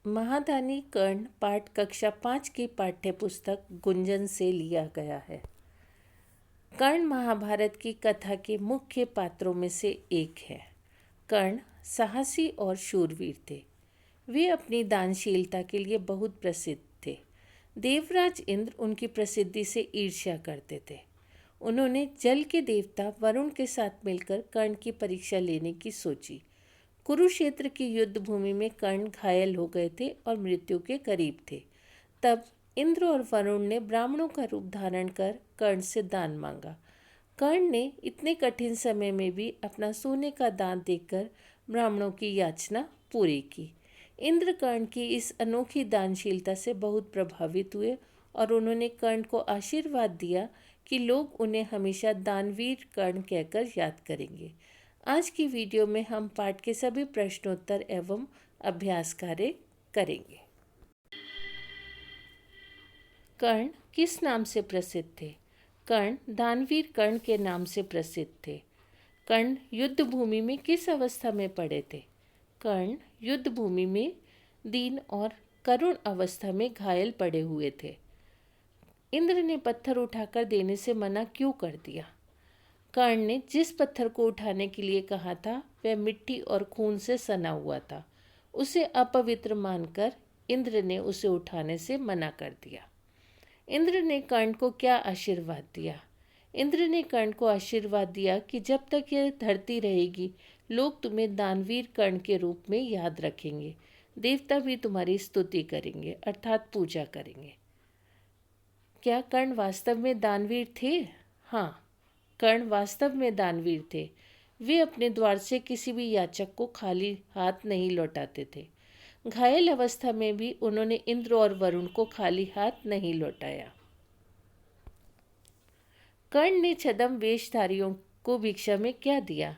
महादानी कर्ण पाठ कक्षा 5 की पाठ्य पुस्तक गुंजन से लिया गया है। कर्ण महाभारत की कथा के मुख्य पात्रों में से एक है। कर्ण साहसी और शूरवीर थे। वे अपनी दानशीलता के लिए बहुत प्रसिद्ध थे। देवराज इंद्र उनकी प्रसिद्धि से ईर्ष्या करते थे। उन्होंने जल के देवता वरुण के साथ मिलकर कर्ण की परीक्षा लेने की सोची। कुरुक्षेत्र की युद्ध भूमि में कर्ण घायल हो गए थे और मृत्यु के करीब थे। तब इंद्र और वरुण ने ब्राह्मणों का रूप धारण कर कर्ण से दान मांगा। कर्ण ने इतने कठिन समय में भी अपना सोने का दान देकर ब्राह्मणों की याचना पूरी की। इंद्र कर्ण की इस अनोखी दानशीलता से बहुत प्रभावित हुए और उन्होंने कर्ण को आशीर्वाद दिया कि लोग उन्हें हमेशा दानवीर कर्ण कहकर याद करेंगे। आज की वीडियो में हम पाठ के सभी प्रश्नोत्तर एवं अभ्यास कार्य करेंगे। कर्ण किस नाम से प्रसिद्ध थे? कर्ण दानवीर कर्ण के नाम से प्रसिद्ध थे। कर्ण युद्ध भूमि में किस अवस्था में पड़े थे? कर्ण युद्ध भूमि में दीन और करुण अवस्था में घायल पड़े हुए थे। इंद्र ने पत्थर उठाकर देने से मना क्यों कर दिया? कर्ण ने जिस पत्थर को उठाने के लिए कहा था वह मिट्टी और खून से सना हुआ था। उसे अपवित्र मानकर इंद्र ने उसे उठाने से मना कर दिया। इंद्र ने कर्ण को क्या आशीर्वाद दिया? इंद्र ने कर्ण को आशीर्वाद दिया कि जब तक यह धरती रहेगी लोग तुम्हें दानवीर कर्ण के रूप में याद रखेंगे। देवता भी तुम्हारी स्तुति करेंगे अर्थात पूजा करेंगे। क्या कर्ण वास्तव में दानवीर थे? हाँ, कर्ण वास्तव में दानवीर थे। वे अपने द्वार से किसी भी याचक को खाली हाथ नहीं लौटाते थे। घायल अवस्था में भी उन्होंने इंद्र और वरुण को खाली हाथ नहीं लौटाया। कर्ण ने छद्म वेशधारियों को भिक्षा में क्या दिया?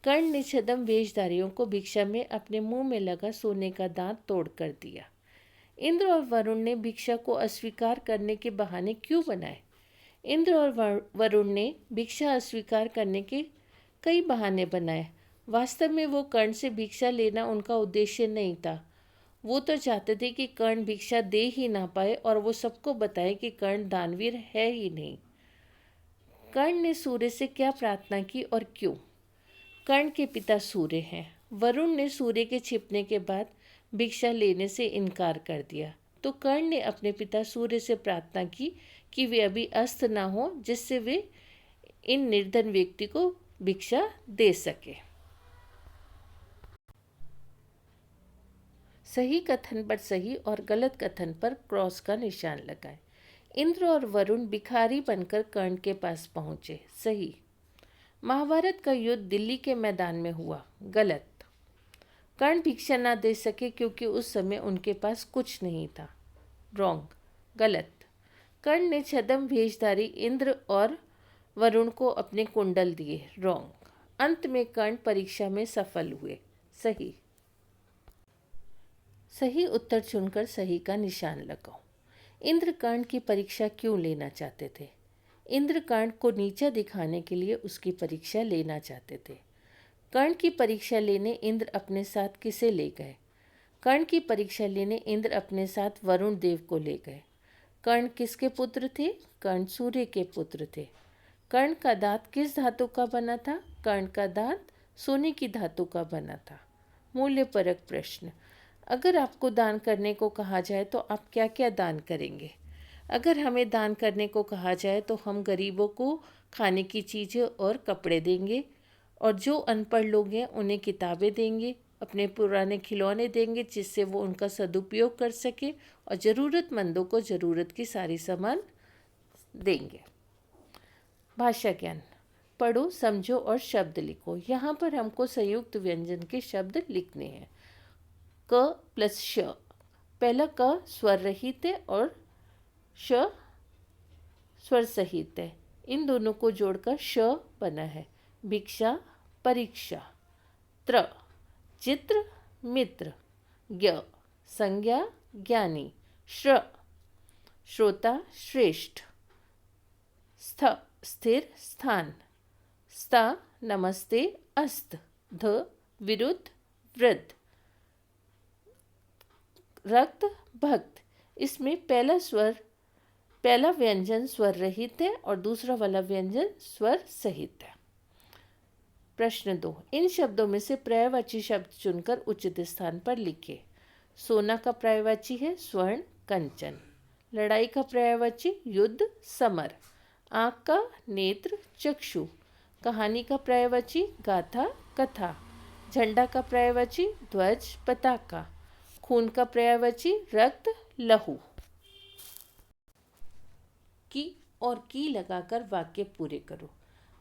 कर्ण ने छद्म वेशधारियों को भिक्षा में अपने मुंह में लगा सोने का दांत तोड़कर दिया। इंद्र और वरुण ने भिक्षा को अस्वीकार करने के बहाने क्यों बनाए? इंद्र और वरुण ने भिक्षा अस्वीकार करने के कई बहाने बनाए। वास्तव में वो कर्ण से भिक्षा लेना उनका उद्देश्य नहीं था। वो तो चाहते थे कि कर्ण भिक्षा दे ही ना पाए और वो सबको बताए कि कर्ण दानवीर है ही नहीं। कर्ण ने सूर्य से क्या प्रार्थना की और क्यों? कर्ण के पिता सूर्य हैं। वरुण ने सूर्य के छिपने के बाद भिक्षा लेने से इनकार कर दिया, तो कर्ण ने अपने पिता सूर्य से प्रार्थना की कि वे अभी अस्त ना हो, जिससे वे इन निर्धन व्यक्ति को भिक्षा दे सके। सही कथन पर सही और गलत कथन पर क्रॉस का निशान लगाएं। इंद्र और वरुण भिखारी बनकर कर्ण के पास पहुंचे। सही। महाभारत का युद्ध दिल्ली के मैदान में हुआ। गलत। कर्ण भिक्षा न दे सके क्योंकि उस समय उनके पास कुछ नहीं था। रॉन्ग। गलत। कर्ण ने छद्म वेशधारी इंद्र और वरुण को अपने कुंडल दिए। रॉन्ग। अंत में कर्ण परीक्षा में सफल हुए। सही। सही उत्तर चुनकर सही का निशान लगाओ। इंद्र कर्ण की परीक्षा क्यों लेना चाहते थे? इंद्र कर्ण को नीचा दिखाने के लिए उसकी परीक्षा लेना चाहते थे। कर्ण की परीक्षा लेने इंद्र अपने साथ किसे ले गए? कर्ण की परीक्षा लेने इंद्र अपने साथ वरुण देव को ले गए। कर्ण किसके पुत्र थे? कर्ण सूर्य के पुत्र थे। कर्ण का दांत किस धातु का बना था? कर्ण का दांत सोने की धातु का बना था। मूल्यपरक प्रश्न। अगर आपको दान करने को कहा जाए तो आप क्या क्या दान करेंगे? अगर हमें दान करने को कहा जाए तो हम गरीबों को खाने की चीज़ें और कपड़े देंगे, और जो अनपढ़ लोग हैं उन्हें किताबें देंगे, अपने पुराने खिलौने देंगे जिससे वो उनका सदुपयोग कर सके, और ज़रूरतमंदों को ज़रूरत की सारी सामान देंगे। भाषा ज्ञान। पढ़ो, समझो और शब्द लिखो। यहाँ पर हमको संयुक्त व्यंजन के शब्द लिखने हैं। क प्लस श। पहला क स्वर रहित है और श स्वर सहित है। इन दोनों को जोड़कर श बना है। भिक्षा, परीक्षा। त्र चित्र, मित्र। ज्ञ संज्ञा, ज्ञानी। श्र श्रोता, श्रेष्ठ। स्थ स्थिर, स्थान। स्ता नमस्ते, अस्त। ध विरुद्ध, वृद्ध। रक्त भक्त। इसमें पहला व्यंजन स्वर रहित है और दूसरा वाला व्यंजन स्वर सहित है। प्रश्न 2, इन शब्दों में से पर्यायवाची शब्द चुनकर उचित स्थान पर लिखिए। सोना का पर्यायवाची है स्वर्ण, कंचन। लड़ाई का पर्यायवाची युद्ध, समर। आँख का नेत्र, चक्षु। कहानी का पर्यायवाची गाथा, कथा। झंडा का पर्यायवाची ध्वज, पताका। खून का पर्यायवाची रक्त, लहू। की और की लगाकर वाक्य पूरे करो।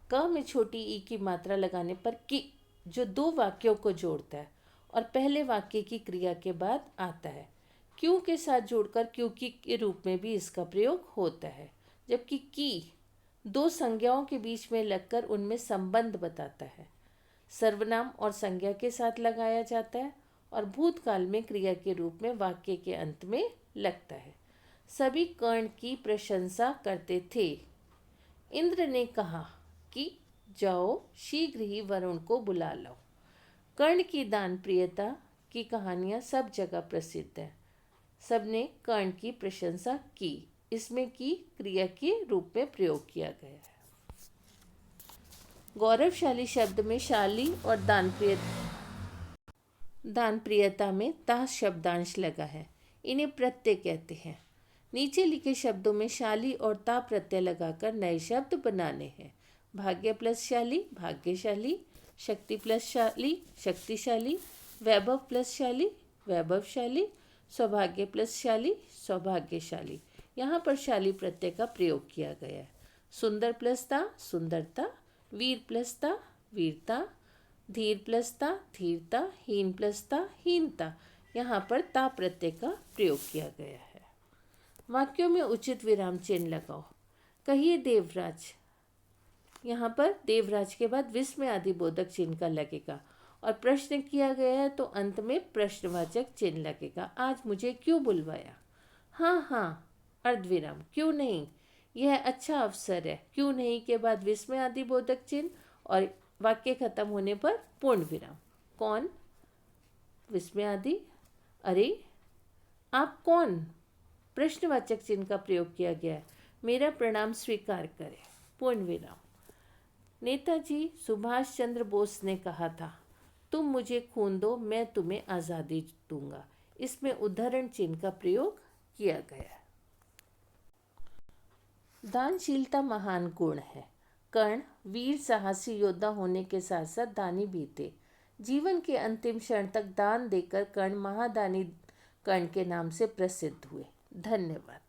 क में छोटी ई की मात्रा लगाने पर की, जो दो वाक्यों को जोड़ता है और पहले वाक्य की क्रिया के बाद आता है। क्यों के साथ जोड़कर क्योंकि के रूप में भी इसका प्रयोग होता है। जबकि की दो संज्ञाओं के बीच में लगकर उनमें संबंध बताता है। सर्वनाम और संज्ञा के साथ लगाया जाता है और भूतकाल में क्रिया के रूप में वाक्य के अंत में लगता है। सभी कर्ण की प्रशंसा करते थे। इंद्र ने कहा कि जाओ शीघ्र ही वरुण को बुला लो। कर्ण की दान प्रियता की कहानियाँ सब जगह प्रसिद्ध है। सबने कर्ण की प्रशंसा की। इसमें की क्रिया के रूप में प्रयोग किया गया है। गौरवशाली शब्द में शाली और दान प्रियता में ता शब्दांश लगा है। इन्हें प्रत्यय कहते हैं। नीचे लिखे शब्दों में शाली और ता प्रत्यय लगाकर नए शब्द बनाने हैं। भाग्य प्लस शाली, भाग्यशाली। शक्ति प्लस शाली, शक्तिशाली। वैभव प्लस शाली, वैभवशाली। सौभाग्य प्लस शाली, सौभाग्यशाली। यहाँ पर शाली प्रत्यय का प्रयोग किया गया है। सुंदर प्लस ता, सुंदरता। वीर प्लस ता, वीरता। धीर प्लस ता, धीरता। हीन प्लस ता, हीनता। यहाँ पर ता प्रत्यय का प्रयोग किया गया है। वाक्यों में उचित विराम चिन्ह लगाओ। कहिए देवराज। यहाँ पर देवराज के बाद विस्मय आदि बोधक चिन्ह का लगेगा और प्रश्न किया गया है तो अंत में प्रश्नवाचक चिन्ह लगेगा। आज मुझे क्यों बुलवाया? हाँ हाँ अर्धविराम, क्यों नहीं, यह अच्छा अवसर है। क्यों नहीं के बाद विस्मय आदि बोधक चिन्ह और वाक्य खत्म होने पर पूर्ण विराम। कौन? विस्मय आदि। अरे आप कौन? प्रश्नवाचक चिन्ह का प्रयोग किया गया है। मेरा प्रणाम स्वीकार करें, पूर्ण विराम। नेताजी सुभाष चंद्र बोस ने कहा था, तुम मुझे खून दो, मैं तुम्हें आज़ादी दूंगा। इसमें उद्धरण चिन्ह का प्रयोग किया गया है। दानशीलता महान गुण है। कर्ण वीर साहसी योद्धा होने के साथ साथ दानी भी थे। जीवन के अंतिम क्षण तक दान देकर कर्ण महादानी कर्ण के नाम से प्रसिद्ध हुए। धन्यवाद।